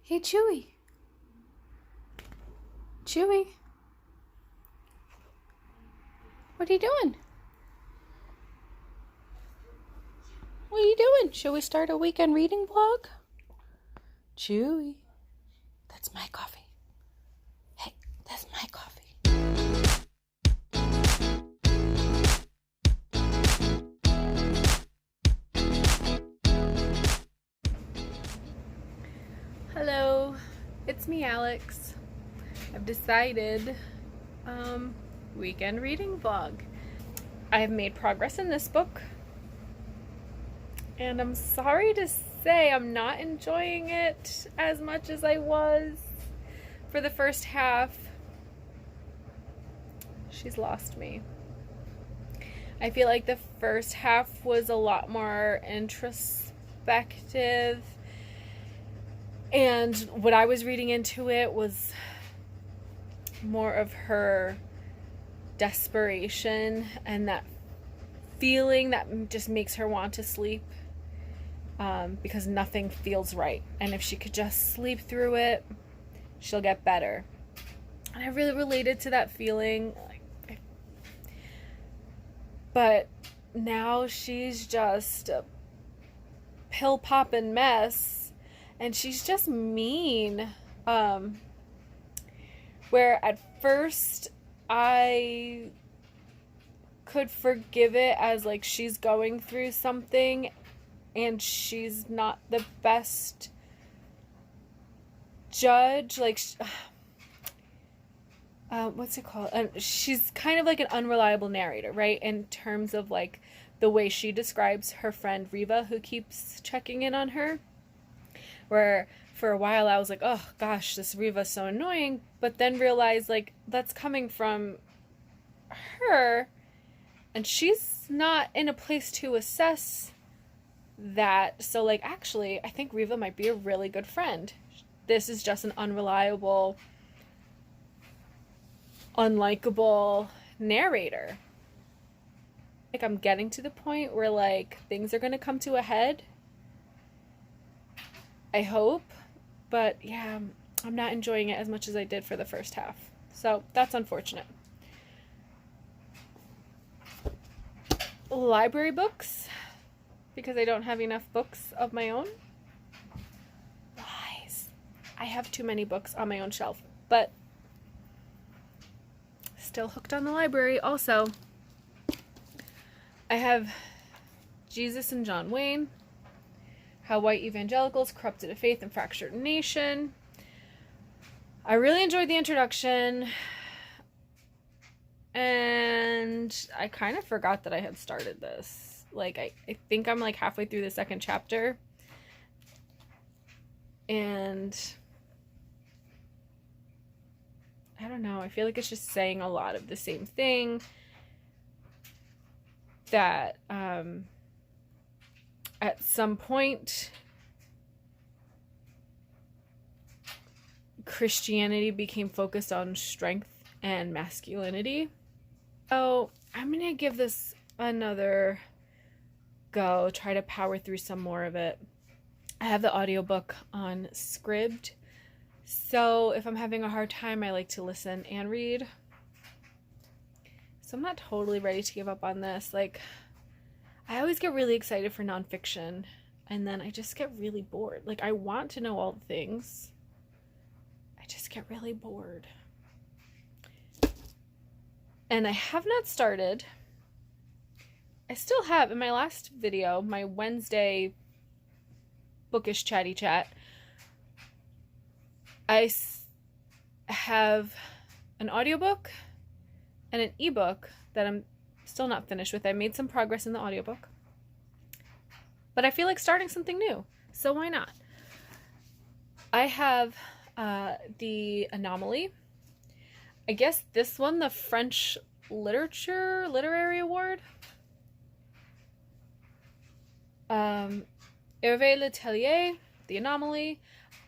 Hey, Chewy. Chewy. What are you doing? What are you doing? Should we start a weekend reading vlog? Chewy. That's my coffee. Hey, that's my coffee. Hello, it's me, Alex. I've decided weekend reading vlog. I have made progress in this book, and I'm sorry to say I'm not enjoying it as much as I was for the first half. She's lost me. I feel like the first half was a lot more introspective, and what I was reading into it was more of her desperation and that feeling that just makes her want to sleep, because nothing feels right, and if she could just sleep through it, she'll get better. And I really related to that feeling, but now she's just a pill popping mess, and she's just mean. Where at first I could forgive it as like she's going through something and she's not the best judge, like what's it called, she's kind of like an unreliable narrator, right, in terms of like the way she describes her friend Riva, who keeps checking in on her, where for a while I was like, oh gosh, this Riva's so annoying, but then realized like that's coming from her, and she's not in a place to assess that. So like, actually, I think Riva might be a really good friend. This is just an unreliable, unlikable narrator. Like, I'm getting to the point where like things are gonna come to a head, I hope, but yeah, I'm not enjoying it as much as I did for the first half, so that's unfortunate. Library books, because I don't have enough books of my own. Lies. I have too many books on my own shelf, but still hooked on the library. Also, I have Jesus and John Wayne, How White Evangelicals Corrupted a Faith and Fractured a Nation. I really enjoyed the introduction, and I kind of forgot that I had started this. Like, I think I'm like halfway through the second chapter, and I don't know, I feel like it's just saying a lot of the same thing, that at some point Christianity became focused on strength and masculinity. So I'm gonna give this another go, try to power through some more of it. I have the audiobook on Scribd, so if I'm having a hard time, I like to listen and read. So I'm not totally ready to give up on this. Like, I always get really excited for nonfiction, and then I just get really bored. Like, I want to know all the things, I just get really bored. And I have not started. I still have, in my last video, my Wednesday bookish chatty chat, I have an audiobook and an ebook that I'm still not finished with. I made some progress in the audiobook, but I feel like starting something new, so why not? I have the Anomaly. I guess this won the French literary award. Hervé Letellier, The Anomaly.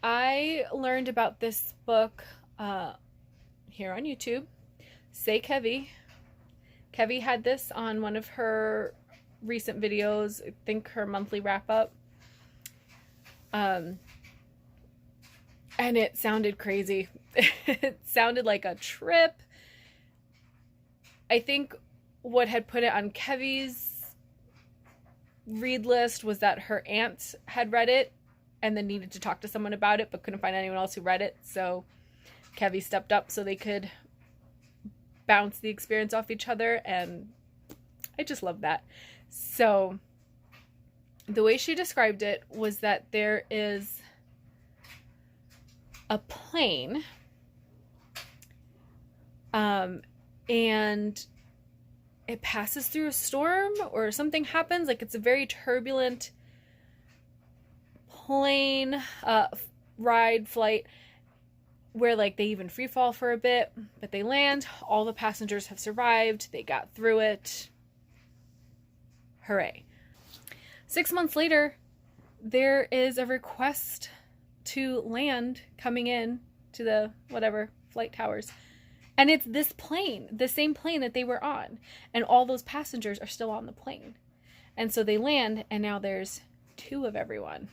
I learned about this book here on YouTube. Say Kevvie. Kevvie had this on one of her recent videos, I think her monthly wrap-up. And it sounded crazy. It sounded like a trip. I think what had put it on Kevvie's read list was that her aunt had read it and then needed to talk to someone about it but couldn't find anyone else who read it. So Kevvie stepped up so they could bounce the experience off each other, and I just love that. So the way she described it was that there is a plane, and it passes through a storm or something happens. Like, it's a very turbulent plane flight where like they even free fall for a bit, but they land. All the passengers have survived. They got through it. Hooray. 6 months later, there is a request to land coming in to the whatever flight towers. And it's this plane, the same plane that they were on. And all those passengers are still on the plane. And so they land, and now there's 2 of everyone.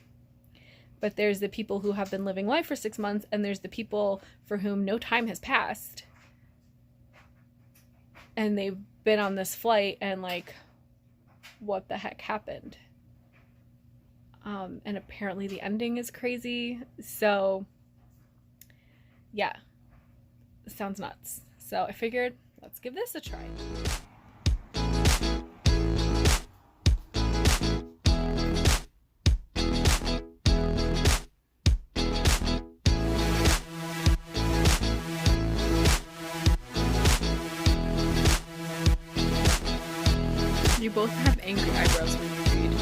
But there's the people who have been living life for 6 months, and there's the people for whom no time has passed. And they've been on this flight, and like, what the heck happened? And apparently the ending is crazy. So, yeah. Sounds nuts. So I figured, let's give this a try. You both have angry eyebrows when you read.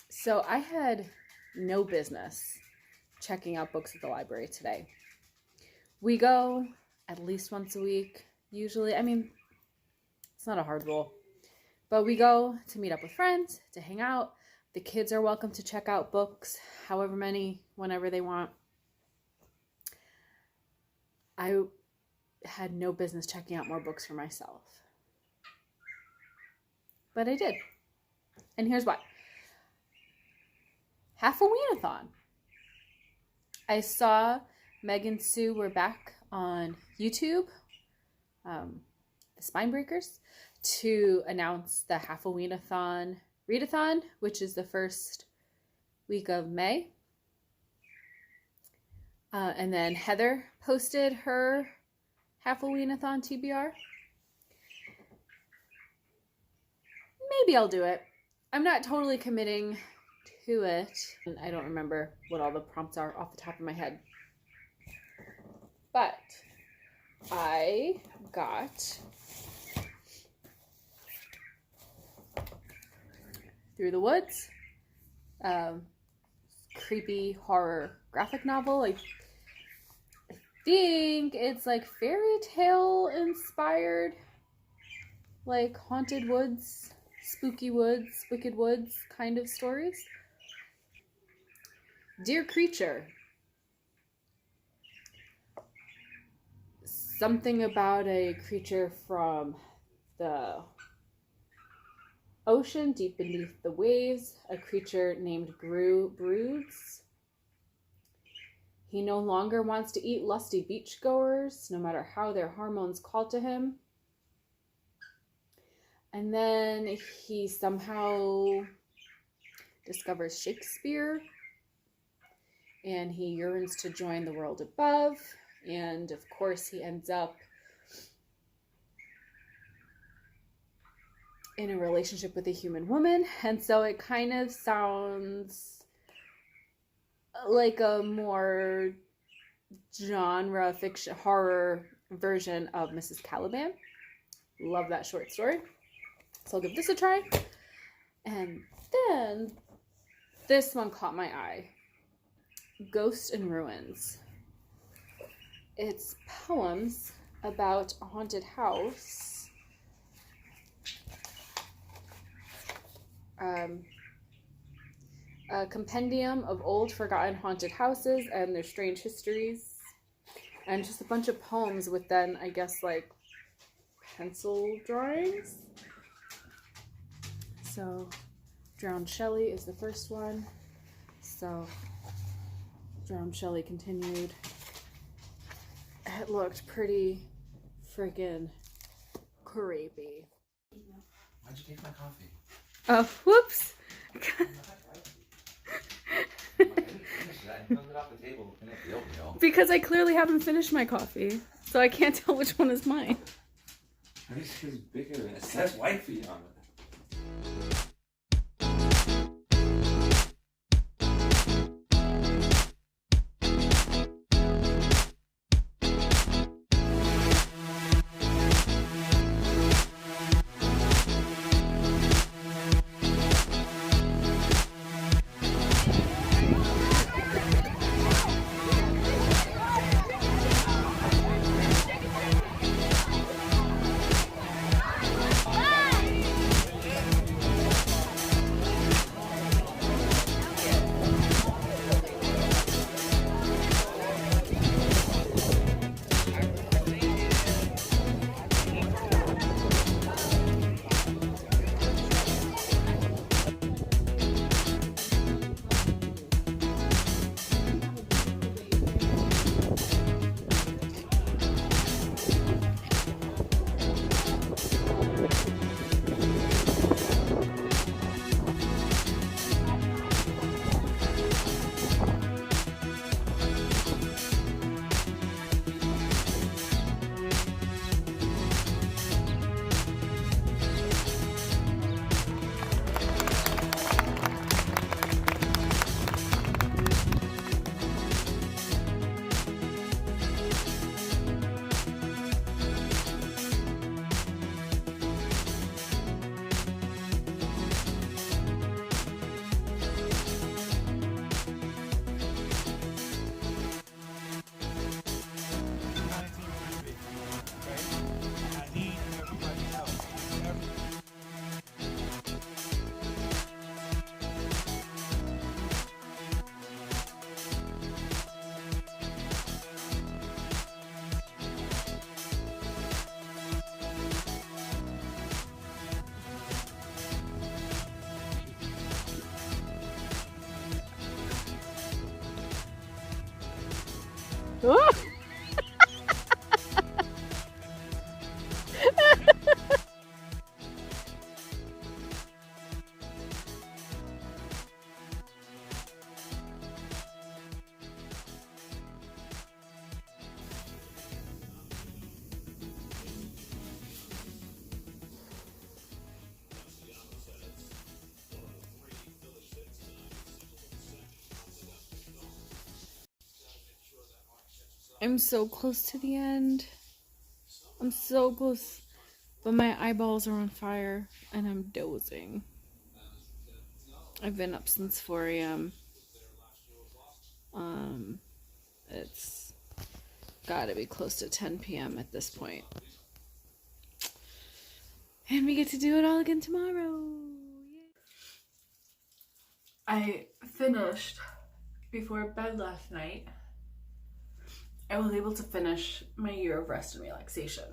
So I had no business checking out books at the library today. We go at least once a week, usually. I mean, it's not a hard rule. But we go to meet up with friends, to hang out. The kids are welcome to check out books, however many, whenever they want. I had no business checking out more books for myself. But I did. And here's why. Halfoween-a-thon. I saw Meg and Sue were back on YouTube, the Spinebreakers, to announce the Halfoween-a-thon readathon, which is the first week of May. And then Heather posted her Halfoween-a-thon TBR. Maybe I'll do it. I'm not totally committing to it. I don't remember what all the prompts are off the top of my head. But I got Through the Woods, creepy horror graphic novel. I think it's like fairy tale inspired, like haunted woods, spooky woods, wicked woods kind of stories. Dear Creature. Something about a creature from the ocean, deep beneath the waves. A creature named broods He no longer wants to eat lusty beachgoers, no matter how their hormones call to him. And then he somehow discovers Shakespeare, and he yearns to join the world above. And of course, he ends up in a relationship with a human woman. And so it kind of sounds like a more genre fiction horror version of Mrs. Caliban. Love that short story. So I'll give this a try. And then this one caught my eye. Ghost in Ruins. It's poems about a haunted house. A compendium of old forgotten haunted houses and their strange histories. And just a bunch of poems with then, I guess, like pencil drawings. So, Drowned Shelley is the first one. So, Drowned Shelley continued. It looked pretty freaking creepy. Why'd you take my coffee? Oh, whoops. I didn't finish it. I hung it off the table to clean up the oatmeal. Because I clearly haven't finished my coffee, so I can't tell which one is mine. This is bigger and it says wifey on it. I'm so close to the end. I'm so close. But my eyeballs are on fire and I'm dozing. I've been up since 4 a.m. It's gotta be close to 10 p.m. at this point. And we get to do it all again tomorrow. I finished before bed last night. I was able to finish my year of rest and relaxation.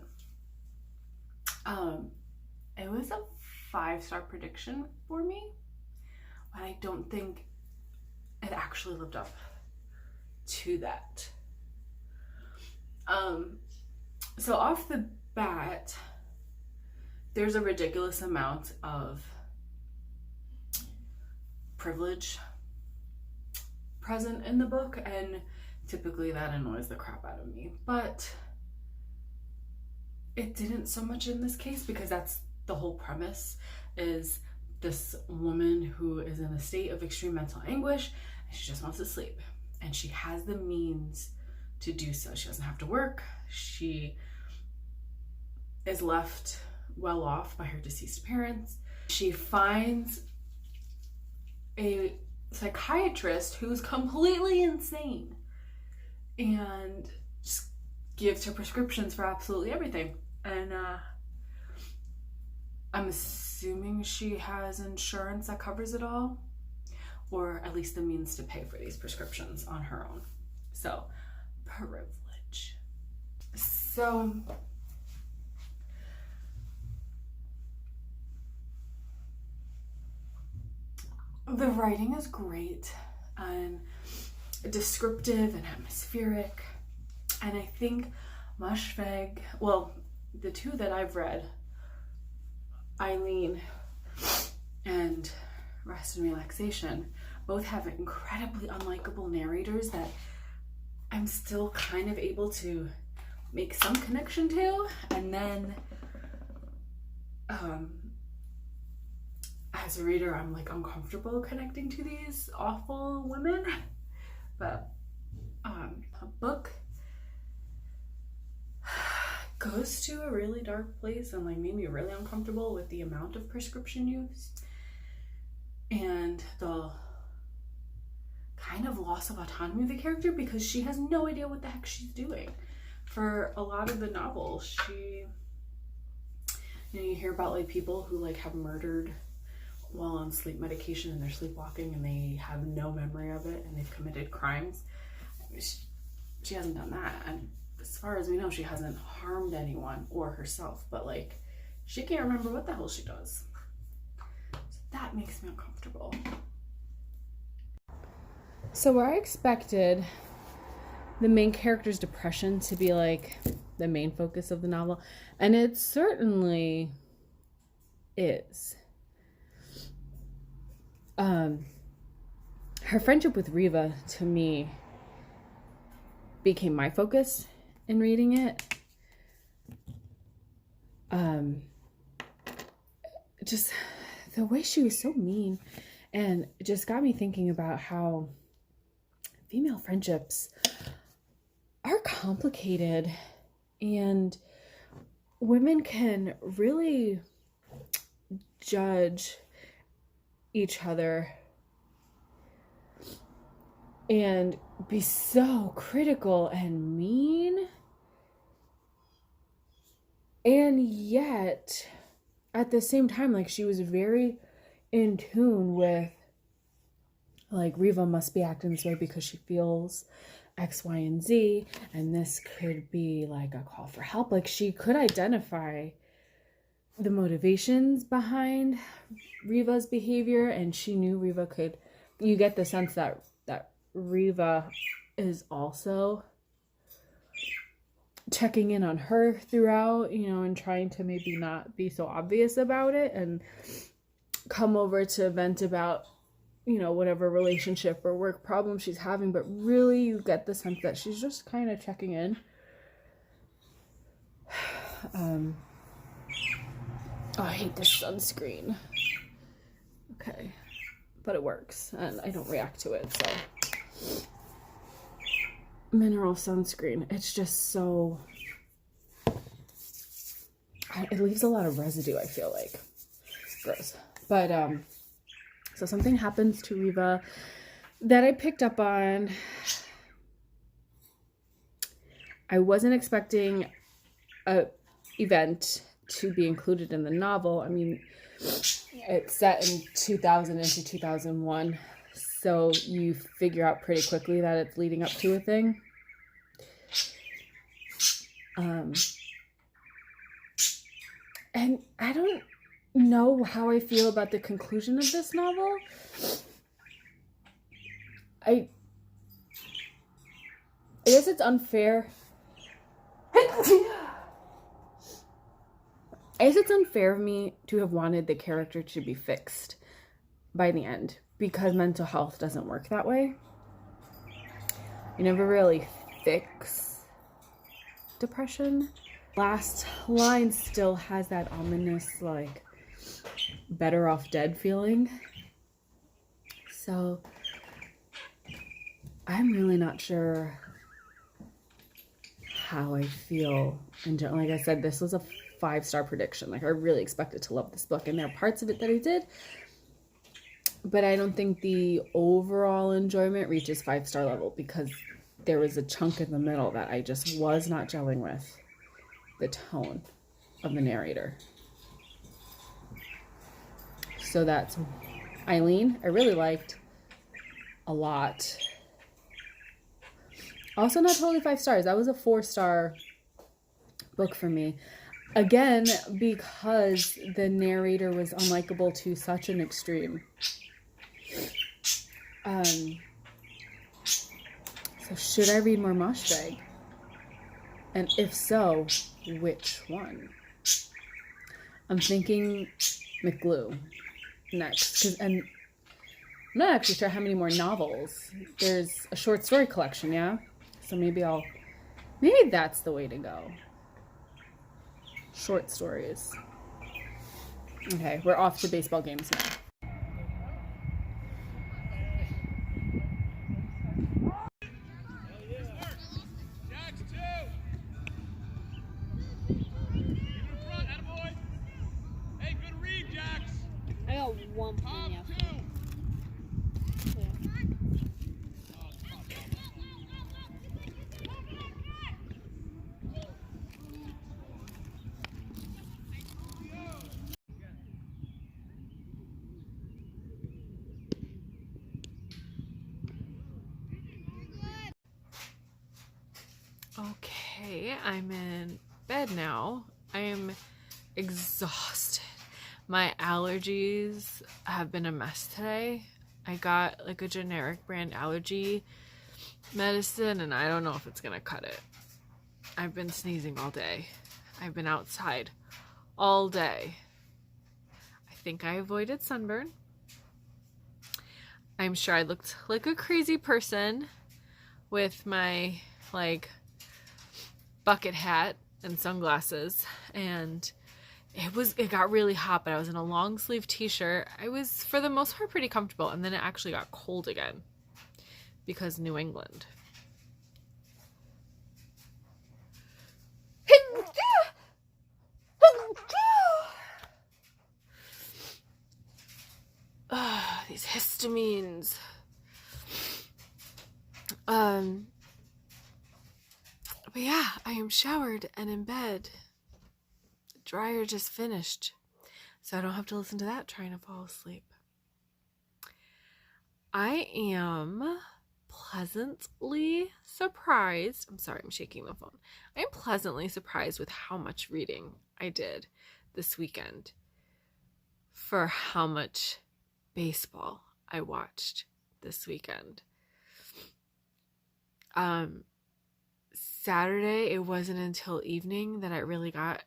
It was a 5-star prediction for me, but I don't think it actually lived up to that. So off the bat, there's a ridiculous amount of privilege present in the book, and typically that annoys the crap out of me, but it didn't so much in this case, because that's the whole premise, is this woman who is in a state of extreme mental anguish and she just wants to sleep, and she has the means to do so. She doesn't have to work. She is left well off by her deceased parents. She finds a psychiatrist who's completely insane and just gives her prescriptions for absolutely everything. And I'm assuming she has insurance that covers it all, or at least the means to pay for these prescriptions on her own. So, privilege. So, the writing is great and descriptive and atmospheric, and I think Mushfeg, well, the two that I've read, Eileen and Rest and Relaxation, both have incredibly unlikable narrators that I'm still kind of able to make some connection to, and then as a reader, I'm like uncomfortable connecting to these awful women. But a book goes to a really dark place and like made me really uncomfortable with the amount of prescription use and the kind of loss of autonomy of the character, because she has no idea what the heck she's doing. For a lot of the novel, she, you know, you hear about like people who like have murdered while on sleep medication and they're sleepwalking and they have no memory of it and they've committed crimes. I mean, she hasn't done that, and as far as we know, she hasn't harmed anyone or herself, but like she can't remember what the hell she does. So that makes me uncomfortable. So where I expected the main character's depression to be like the main focus of the novel, and it certainly is. Her friendship with Riva, to me, became my focus in reading it. Just the way she was so mean, and it just got me thinking about how female friendships are complicated, and women can really judge each other and be so critical and mean, and yet at the same time, like, she was very in tune with like, Riva must be acting this way because she feels X, Y, and Z, and this could be like a call for help. Like, she could identify the motivations behind Riva's behavior, and she knew Riva could. You get the sense that Riva is also checking in on her throughout, you know, and trying to maybe not be so obvious about it and come over to vent about, you know, whatever relationship or work problem she's having, but really you get the sense that she's just kind of checking in. Oh, I hate this sunscreen. Okay, but it works and I don't react to it, so. Mineral sunscreen, it's just so, it leaves a lot of residue, I feel like. Gross. But so something happens to Riva that I picked up on. I wasn't expecting a event to be included in the novel. I mean, it's set in 2000 into 2001, so you figure out pretty quickly that it's leading up to a thing. And I don't know how I feel about the conclusion of this novel. I guess it's unfair. I guess it's unfair of me to have wanted the character to be fixed by the end, because mental health doesn't work that way. You never really fix depression. Last line still has that ominous, like, better off dead feeling. So I'm really not sure how I feel in general. Like I said, this was a 5-star prediction. Like, I really expected to love this book, and there are parts of it that I did, but I don't think the overall enjoyment reaches 5-star level, because there was a chunk in the middle that I just was not gelling with the tone of the narrator. So that's Eileen. I really liked a lot. Also not totally 5 stars. That was a 4-star book for me. Again, because the narrator was unlikable to such an extreme. So should I read more Moshfegh? And if so, which one? I'm thinking McGlue next. And I'm not actually sure how many more novels. There's a short story collection, yeah? So maybe that's the way to go. Short stories. Okay, we're off to baseball games now. I got 1 point after. Okay, I'm in bed now. I am exhausted. My allergies have been a mess today. I got like a generic brand allergy medicine, and I don't know if it's gonna cut it. I've been sneezing all day. I've been outside all day. I think I avoided sunburn. I'm sure I looked like a crazy person with my like bucket hat and sunglasses, and it got really hot, but I was in a long sleeve t-shirt. I was for the most part pretty comfortable, and then it actually got cold again because New England. These histamines. But yeah, I am showered and in bed. The dryer just finished, so I don't have to listen to that trying to fall asleep. I am pleasantly surprised. I'm sorry, I'm shaking my phone. I am pleasantly surprised with how much reading I did this weekend for how much baseball I watched this weekend. Saturday, it wasn't until evening that I really got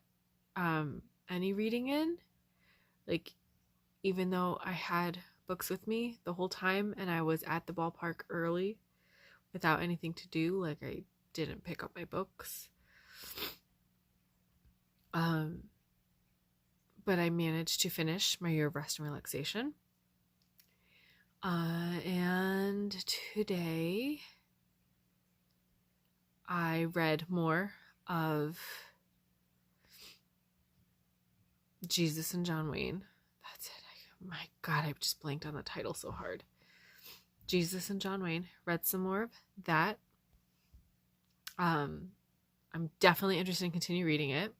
any reading in. Like, even though I had books with me the whole time and I was at the ballpark early without anything to do, like I didn't pick up my books. But I managed to finish my year of rest and relaxation. And today I read more of Jesus and John Wayne. That's it. My God, I just blanked on the title so hard. Jesus and John Wayne. Read some more of that. I'm definitely interested in continue reading it.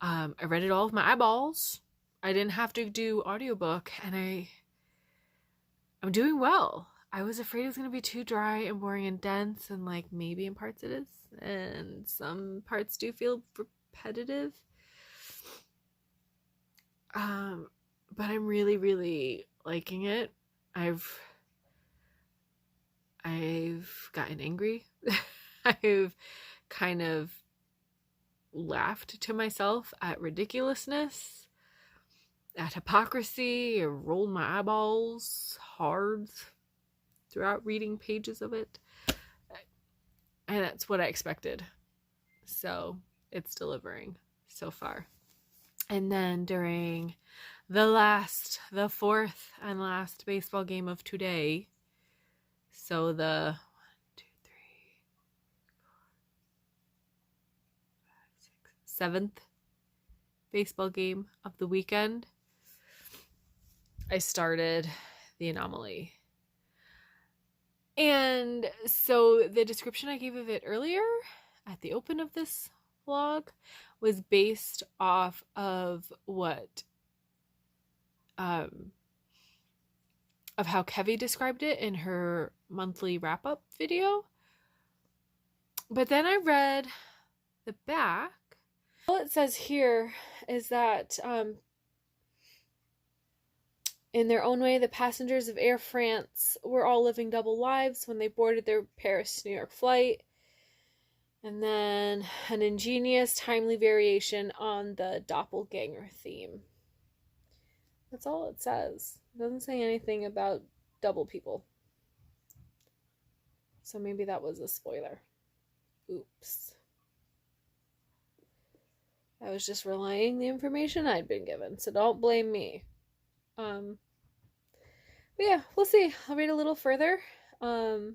I read it all with my eyeballs. I didn't have to do audiobook, and I'm doing well. I was afraid it was going to be too dry and boring and dense, and like maybe in parts it is, and some parts do feel repetitive. But I'm really, really liking it. I I've gotten angry. I've kind of laughed to myself at ridiculousness, at hypocrisy, or rolled my eyeballs hard throughout reading pages of it. And that's what I expected. So it's delivering so far. And then during the fourth and last baseball game of today, so the 7th baseball game of the weekend, I started the Anomaly. And so the description I gave of it earlier at the open of this vlog was based off of what of how Kevvie described it in her monthly wrap-up video. But then I read the back. All it says here is that in their own way, the passengers of Air France were all living double lives when they boarded their Paris-New York flight. And then an ingenious, timely variation on the doppelganger theme. That's all it says. It doesn't say anything about double people. So maybe that was a spoiler. Oops. I was just relaying the information I'd been given, so don't blame me. But yeah, we'll see. I'll read a little further. I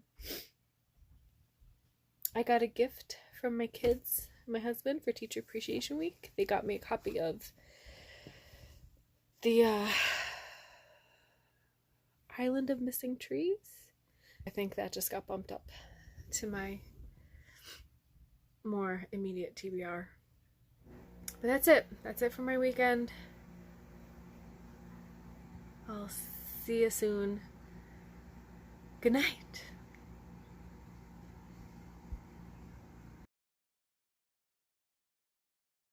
got a gift from my kids and my husband for Teacher Appreciation Week. They got me a copy of the Island of Missing Trees. I think that just got bumped up to my more immediate TBR. But that's it. That's it for my weekend. I'll see you soon. Good night.